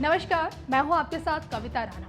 नमस्कार, मैं हूं आपके साथ कविता राणा।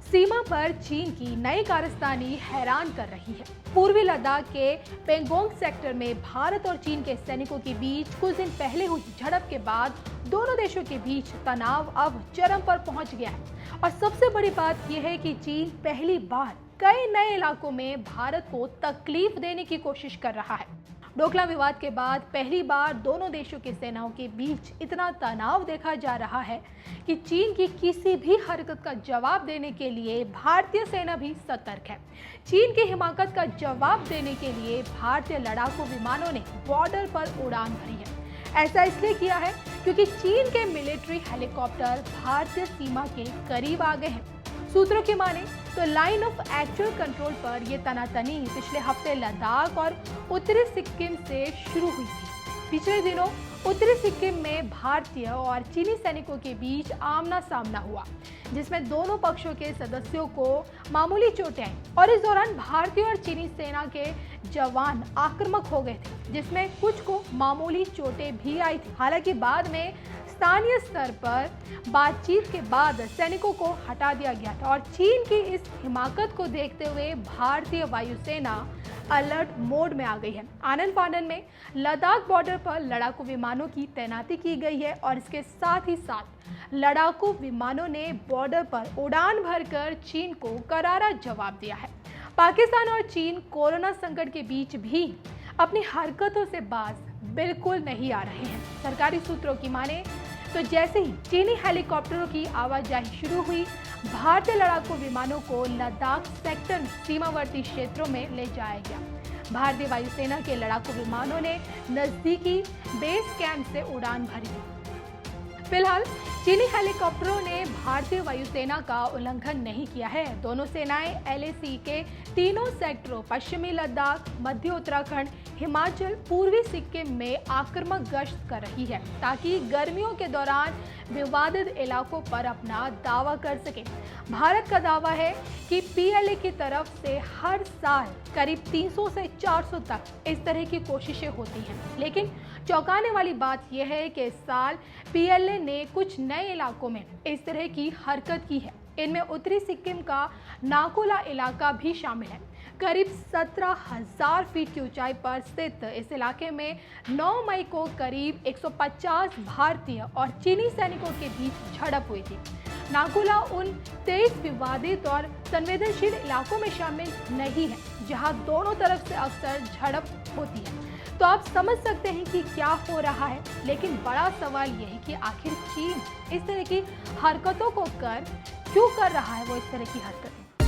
सीमा पर चीन की नई कारस्तानी हैरान कर रही है। पूर्वी लद्दाख के पेंगोंग सेक्टर में भारत और चीन के सैनिकों के बीच कुछ दिन पहले हुई झड़प के बाद दोनों देशों के बीच तनाव अब चरम पर पहुंच गया है। और सबसे बड़ी बात यह है कि चीन पहली बार कई नए इलाकों में भारत को तकलीफ देने की कोशिश कर रहा है। डोकलाम विवाद के बाद पहली बार दोनों देशों की सेनाओं के बीच इतना तनाव देखा जा रहा है कि चीन की किसी भी हरकत का जवाब देने के लिए भारतीय सेना भी सतर्क है। चीन की हिमाकत का जवाब देने के लिए भारतीय लड़ाकू विमानों ने बॉर्डर पर उड़ान भरी है। ऐसा इसलिए किया है क्योंकि चीन के मिलिट्री हेलीकॉप्टर भारतीय सीमा के करीब आ गए हैं। सूत्रों की माने तो लाइन ऑफ एक्चुअल कंट्रोल पर यह तनातनी पिछले हफ्ते लद्दाख और उत्तरी सिक्किम से शुरू हुई थी। पिछले दिनों उत्तरी सिक्किम में भारतीय और चीनी सैनिकों के बीच आमना सामना हुआ, जिसमें दोनों पक्षों के सदस्यों को मामूली चोटें आई और इस दौरान भारतीय और चीनी सेना के जवान आक्रामक हो गए थे, जिसमें कुछ को मामूली चोटें भी आई थी। हालांकि बाद में स्थानीय स्तर पर बातचीत के बाद सैनिकों को हटा दिया गया था और चीन की इस हिमाकत को देखते हुए भारतीय वायुसेना अलर्ट मोड में आ गई है। आनन फानन में लद्दाख बॉर्डर पर लड़ाकू विमानों की तैनाती की गई है और इसके साथ ही साथ लड़ाकू विमानों ने बॉर्डर पर उड़ान भरकर चीन को करारा जवाब दिया है। पाकिस्तान और चीन कोरोना संकट के बीच भी अपनी हरकतों से बाज बिल्कुल नहीं आ रहे हैं। सरकारी सूत्रों की माने तो जैसे ही चीनी हेलीकॉप्टरों की आवाजाही शुरू हुई, भारतीय लड़ाकू विमानों को लद्दाख सेक्टर में सीमावर्ती क्षेत्रों में ले जाया गया। भारतीय वायुसेना के लड़ाकू विमानों ने नजदीकी बेस कैंप से उड़ान भरी। फिलहाल चीनी हेलीकॉप्टरों ने भारतीय वायुसेना का उल्लंघन नहीं किया है। दोनों सेनाएं एलएसी के तीनों सेक्टरों पश्चिमी लद्दाख, मध्य उत्तराखंड, हिमाचल, पूर्वी सिक्किम में आक्रामक गश्त कर रही है ताकि गर्मियों के दौरान विवादित इलाकों पर अपना दावा कर सके। भारत का दावा है कि पीएलए की तरफ से हर साल करीब 300 से 400 तक इस तरह की कोशिशें होती हैं, लेकिन चौंकाने वाली बात यह है कि इस साल पीएलए ने कुछ नए इलाकों में इस तरह की हरकत की है। इनमें उत्तरी सिक्किम का नाकोला इलाका भी शामिल है। करीब 17,000 फीट की ऊंचाई पर स्थित इस इलाके में 9 मई को करीब 150 भारतीय और चीनी सैनिकों के बीच झड़प हुई थी। नाकोला उन 23 विवादित और संवेदनशील इलाकों में शामिल नहीं है जहां दोनों तरफ से अक्सर झड़प होती है। तो आप समझ सकते हैं कि क्या हो रहा है, लेकिन बड़ा सवाल यह है कि आखिर चीन इस तरह की हरकतों को क्यों कर रहा है वो इस तरह की हरकतें।